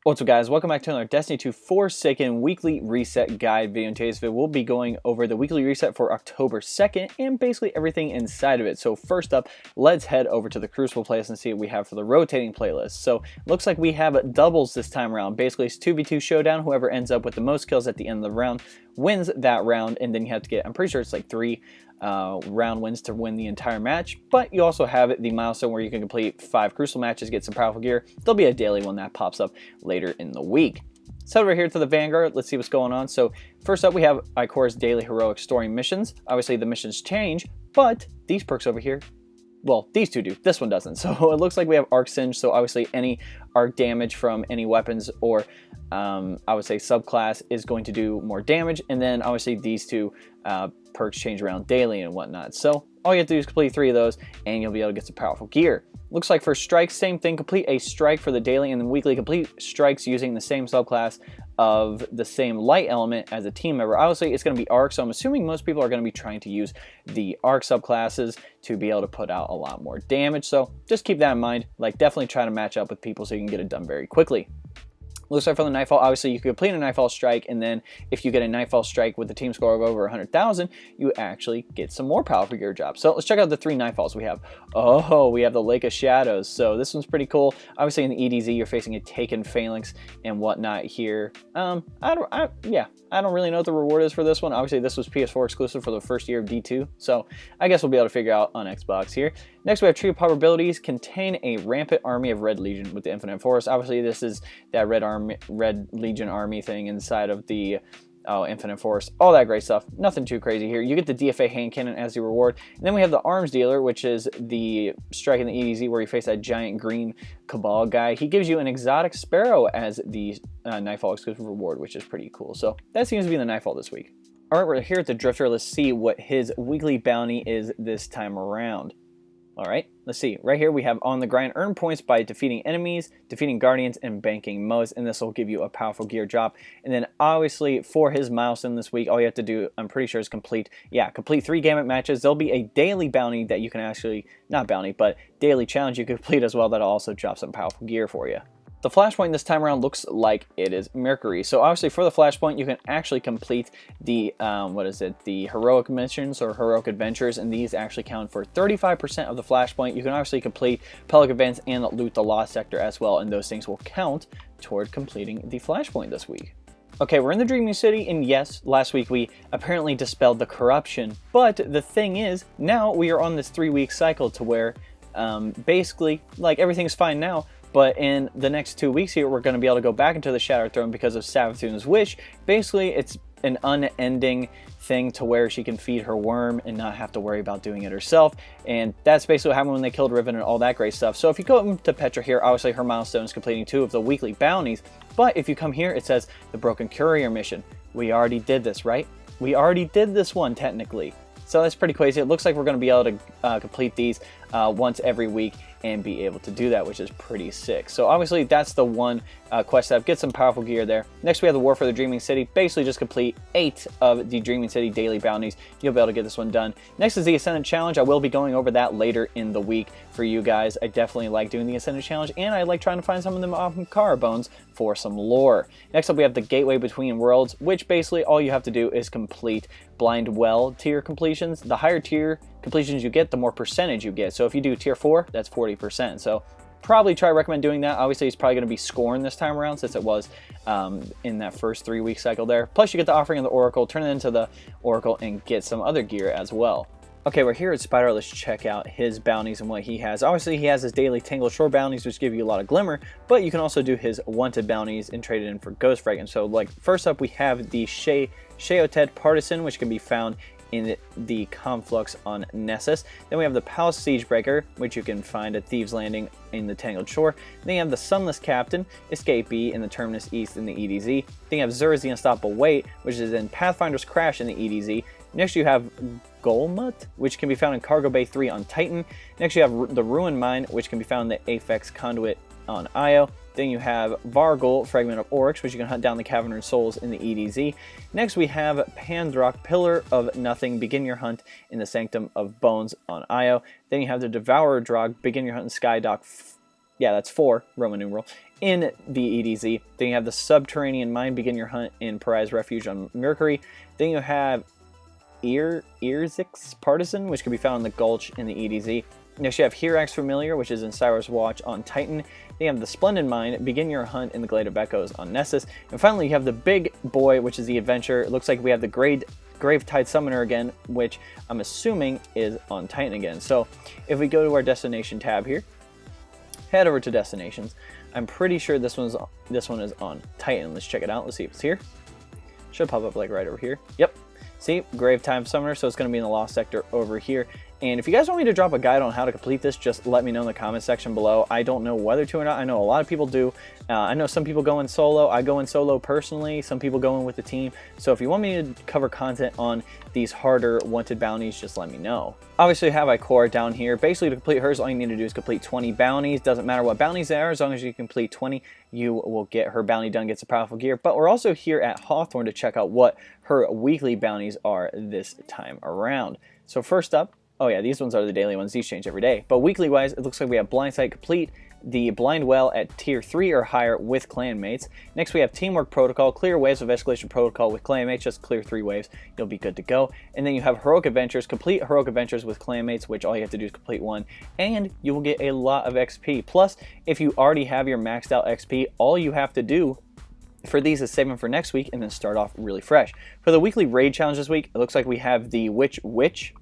What's up, guys? Welcome back to another Destiny 2 Forsaken weekly reset guide video. In today's video, we'll be going over the weekly reset for October 2nd and basically everything inside of it. So first up, let's head over to the Crucible playlist and see what we have for the rotating playlist. So it looks like we have doubles this time around. Basically, it's 2v2 showdown. Whoever ends up with the most kills at the end of the round wins that round, and then you have to get, I'm pretty sure it's like 3 round wins to win the entire match. But you also have the milestone where you can complete 5 Crucible matches, get some powerful gear. There'll be a daily one that pops up later in the week. So over here to the Vanguard, let's see what's going on. So first up, we have Ikora's daily heroic story missions. Obviously the missions change, but these perks over here, well, these two do. This one doesn't. So it looks like we have Arc Singe. So obviously any arc damage from any weapons or I would say subclass is going to do more damage. And then obviously these two perks change around daily and whatnot. So all you have to do is complete 3 of those and you'll be able to get some powerful gear. Looks like for strikes, same thing. Complete a strike for the daily and then weekly. Complete strikes using the same subclass of the same light element as a team member. Obviously, it's going to be arc, so I'm assuming most people are going to be trying to use the arc subclasses to be able to put out a lot more damage. So just keep that in mind. Like, definitely try to match up with people so you can get it done very quickly. Looks like for the Nightfall, obviously you can complete a Nightfall strike, and then if you get a Nightfall strike with a team score of over 100,000, you actually get some more powerful gear drops. So let's check out the 3 Nightfalls we have. Oh, we have the Lake of Shadows. So this one's pretty cool. Obviously in the EDZ, you're facing a Taken Phalanx and whatnot here. I don't really know what the reward is for this one. Obviously this was PS4 exclusive for the first year of D2, so I guess we'll be able to figure out on Xbox here. Next we have Tree of Probabilities. Contain a rampant army of Red Legion with the Infinite Forest. Obviously this is that Red Legion army thing inside of the Infinite Forest, all that great stuff. Nothing too crazy here. You get the DFA hand cannon as the reward. And then we have the arms dealer, which is the strike in the EDZ where you face that giant green Cabal guy. He gives you an exotic sparrow as the Nightfall exclusive reward, which is pretty cool. So that seems to be the Nightfall this week. All right, we're here at the Drifter. Let's see what his weekly bounty is this time around. All right, let's see. Right here we have on the grind, earn points by defeating enemies, defeating guardians, and banking modes, and this will give you a powerful gear drop. And then obviously for his milestone this week, all you have to do, I'm pretty sure, is complete 3 gamut matches. There'll be a daily bounty that you can actually, not bounty, but daily challenge you can complete as well. That'll also drop some powerful gear for you. The flashpoint this time around looks like it is Mercury. So obviously for the flashpoint, you can actually complete the, the heroic missions or heroic adventures, and these actually count for 35% of the flashpoint. You can obviously complete public events and loot the lost sector as well, and those things will count toward completing the flashpoint this week. Okay, we're in the Dreaming City, and yes, last week we apparently dispelled the corruption, but the thing is, now we are on this 3-week cycle to where basically, like, everything's fine now. But in the next 2 weeks here, we're going to be able to go back into the Shadow Throne because of Savathun's wish. Basically, it's an unending thing to where she can feed her worm and not have to worry about doing it herself. And that's basically what happened when they killed Riven and all that great stuff. So if you go to Petra here, obviously her milestone is completing 2 of the weekly bounties. But if you come here, it says the Broken Courier mission. We already did this, right? We already did this one, technically. So that's pretty crazy. It looks like we're going to be able to complete these once every week and be able to do that, which is pretty sick. So obviously that's the one quest step. Get some powerful gear there. Next we have the War for the Dreaming City. Basically just complete 8 of the Dreaming City daily bounties. You'll be able to get this one done. Next is the Ascendant Challenge. I will be going over that later in the week for you guys. I definitely like doing the Ascendant Challenge, and I like trying to find some of them off Kara Bones for some lore. Next up we have the Gateway Between Worlds, which basically all you have to do is complete Blind Well tier completions. The higher tier completions you get, the more percentage you get. So if you do tier 4, that's 40%. So probably recommend doing that. Obviously it's probably going to be Scorn this time around since it was in that first 3-week cycle there. Plus you get the Offering of the Oracle, turn it into the Oracle, and get some other gear as well. Okay, we're here at Spider. Let's check out his bounties and what he has. Obviously, he has his daily Tangled Shore bounties, which give you a lot of glimmer, but you can also do his wanted bounties and trade it in for Ghost Fragment. So, like, first up, we have the Sheoted Partisan, which can be found in the Conflux on Nessus. Then we have the Palace Siegebreaker, which you can find at Thieves Landing in the Tangled Shore. Then you have the Sunless Captain, Escapee in the Terminus East in the EDZ. Then you have Zur's the Unstoppable Weight, which is in Pathfinder's Crash in the EDZ. Next you have Golmut, which can be found in Cargo Bay 3 on Titan. Next you have the Ruin Mine, which can be found in the Aphex Conduit on Io. Then you have Vargul, Fragment of Oryx, which you can hunt down the Cavern Souls in the EDZ. Next we have Pandrock, Pillar of Nothing, begin your hunt in the Sanctum of Bones on Io. Then you have the Devourer Drog, begin your hunt in Skydock, yeah, that's 4, Roman numeral, in the EDZ. Then you have the Subterranean Mine, begin your hunt in Pariah's Refuge on Mercury. Then you have Irzik's Partisan, which can be found in the Gulch in the EDZ. Next you have Hirax Familiar, which is in Cyrus Watch on Titan. Then you have the Splendid Mine, begin your hunt in the Glade of Echoes on Nessus. And finally you have the big boy, which is the Adventure. It looks like we have the Gravetide Summoner again, which I'm assuming is on Titan again. So if we go to our destination tab here, head over to destinations. I'm pretty sure this one is on Titan. Let's check it out. Let's see if it's here. Should pop up like right over here. Yep. See, Gravetide Summoner, so it's going to be in the Lost Sector over here. And if you guys want me to drop a guide on how to complete this, just let me know in the comment section below. I don't know whether to or not. I know a lot of people do. I know some people go in solo. I go in solo personally. Some people go in with the team. So if you want me to cover content on these harder wanted bounties, just let me know. Obviously, I have Ikora down here. Basically, to complete hers, all you need to do is complete 20 bounties. Doesn't matter what bounties they are. As long as you complete 20, you will get her bounty done, gets a powerful gear. But we're also here at Hawthorne to check out what her weekly bounties are this time around. So first up, oh yeah, these ones are the daily ones. These change every day. But weekly wise, it looks like we have Blind Sight complete, the Blind Well at tier 3 or higher with clanmates. Next we have Teamwork Protocol, clear waves of Escalation Protocol with clanmates, just clear 3 waves, you'll be good to go. And then you have Heroic Adventures, complete Heroic Adventures with clanmates, which all you have to do is complete 1, and you will get a lot of XP. Plus, if you already have your maxed out XP, all you have to do for these is save them for next week and then start off really fresh. For the weekly raid challenge this week, it looks like we have the Witch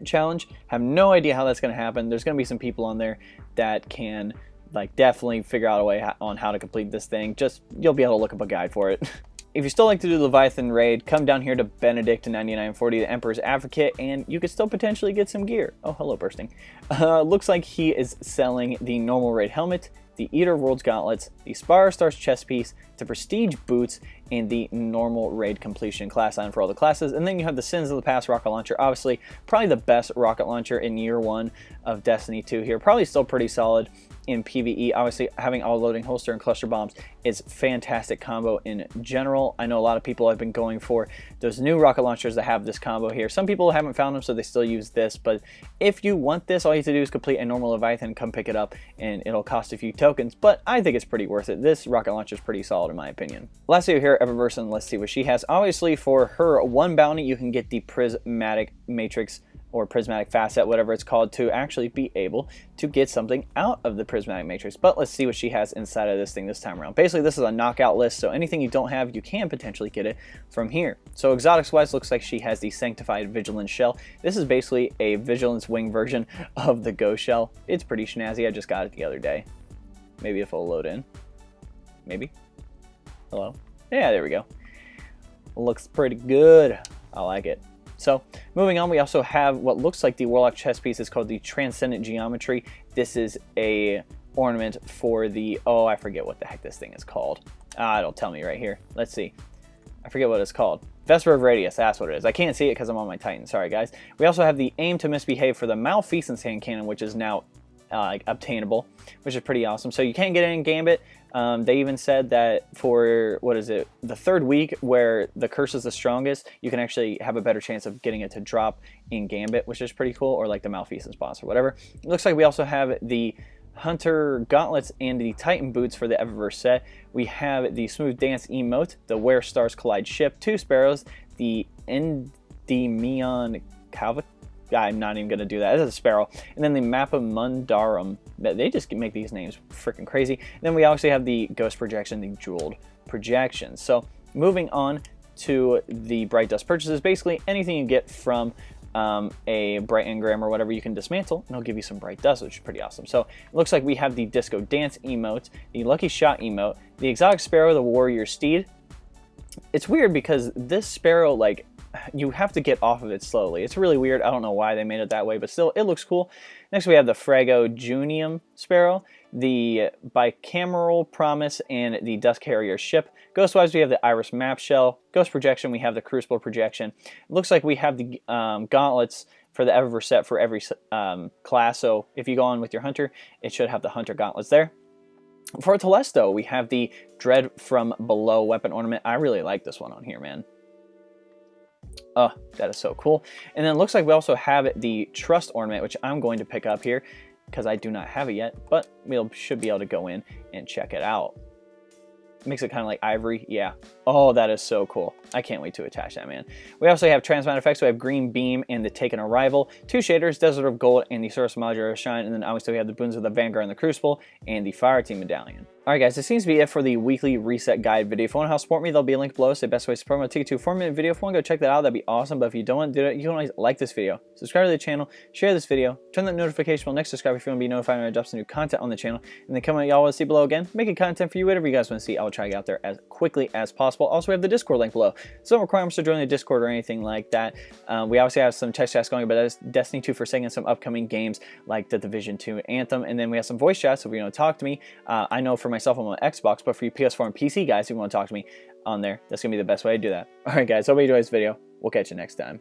challenge. Have no idea how that's going to happen. There's going to be some people on there that can like definitely figure out a way on how to complete this thing. Just you'll be able to look up a guide for it. If you still like to do the Leviathan raid, come down here to Benedict 9940, the Emperor's Advocate, and you could still potentially get some gear. Oh, hello, Bursting. Looks like he is selling the normal raid helmet, the Eater of Worlds gauntlets, the Spire Stars chest piece, the Prestige boots, and the normal raid completion class item for all the classes. And then you have the Sins of the Past rocket launcher. Obviously, probably the best rocket launcher in year 1 of Destiny 2 here. Probably still pretty solid in PvE. Obviously, having all loading holster and cluster bombs is fantastic combo in general. I know a lot of people have been going for those new rocket launchers that have this combo here. Some people haven't found them, so they still use this. But if you want this, all you have to do is complete a normal Leviathan, come pick it up, and it'll cost a few tokens. But I think it's pretty worth it. This rocket launcher is pretty solid in my opinion. Lastly, here EVERIS, and let's see what she has. Obviously, for her 1 bounty, you can get the Prismatic Matrix or Prismatic Facet, whatever it's called, to actually be able to get something out of the Prismatic Matrix. But let's see what she has inside of this thing this time around. Basically, this is a knockout list, so anything you don't have, you can potentially get it from here. So exotics-wise, looks like she has the Sanctified Vigilance Shell. This is basically a Vigilance Wing version of the Ghost Shell. It's pretty snazzy. I just got it the other day. Maybe if it'll load in. Maybe. Hello? Yeah, there we go. Looks pretty good. I like it. So, moving on, we also have what looks like the Warlock chest piece. It's called the Transcendent Geometry. This is a ornament for the, oh, I forget what the heck this thing is called. It'll tell me right here. Let's see. I forget what it's called. Vesper of Radius, that's what it is. I can't see it because I'm on my Titan. Sorry, guys. We also have the Aim to Misbehave for the Malfeasance hand cannon, which is now obtainable, which is pretty awesome. So you can get it in Gambit. They even said that for, what is it, the 3rd week where the curse is the strongest, you can actually have a better chance of getting it to drop in Gambit, which is pretty cool, or like the Malfeasance boss or whatever. It looks like we also have the Hunter Gauntlets and the Titan Boots for the Eververse set. We have the Smooth Dance emote, the Where Stars Collide ship, 2 sparrows, the Endymion Calvic. I'm not even going to do that. It's a sparrow. And then the Mappa Mundarum. They just make these names freaking crazy. And then we obviously have the Ghost Projection, the Jeweled Projection. So moving on to the Bright Dust purchases. Basically anything you get from a Bright Engram or whatever you can dismantle, and it'll give you some Bright Dust, which is pretty awesome. So it looks like we have the Disco Dance emote, the Lucky Shot emote, the Exotic Sparrow, the Warrior Steed. It's weird because this sparrow, like, you have to get off of it slowly. It's really weird. I don't know why they made it that way, but still, it looks cool. Next, we have the Frago Junium Sparrow, the Bicameral Promise, and the Dust Carrier Ship. Ghostwise, we have the Iris Map Shell. Ghost Projection, we have the Crucible Projection. It looks like we have the Gauntlets for the Eververse set for every class, so if you go on with your Hunter, it should have the Hunter Gauntlets there. For Telesto, we have the Dread from Below Weapon Ornament. I really like this one on here, man. Oh, that is so cool. And then it looks like we also have the Trust Ornament, which I'm going to pick up here. because I do not have it yet, but we should be able to go in and check it out. Makes it kind of like ivory. Yeah. Oh, that is so cool. I can't wait to attach that, man. We also have transmount effects. We have Green Beam and the Taken Arrival, 2 shaders, Desert of Gold, and the Source Modular Shine, and then obviously we have the boons of the Vanguard and the Crucible, and the Fire Team Medallion. Alright guys, this seems to be it for the weekly reset guide video. If you want to help support me, there'll be a link below. It's the best way to support me. I'll take you to a 4-minute video. If you want to go check that out, that'd be awesome. But if you don't want to do it, you can always like this video, subscribe to the channel, share this video, turn that notification bell next to subscribe if you want to be notified when I drop some new content on the channel. And then comment y'all want to see below again. Making content for you, whatever you guys want to see, I'll try to get out there as quickly as possible. Also, we have the Discord link below. So no requirements to join the Discord or anything like that. We obviously have some text chats going about Destiny 2 for and some upcoming games like The Division 2 Anthem. And then we have some voice chats, so if you want to talk to me. I know for myself, I'm on Xbox, but for you PS4 and PC guys who want to talk to me on there, that's going to be the best way to do that. Alright guys, hope you enjoyed this video. We'll catch you next time.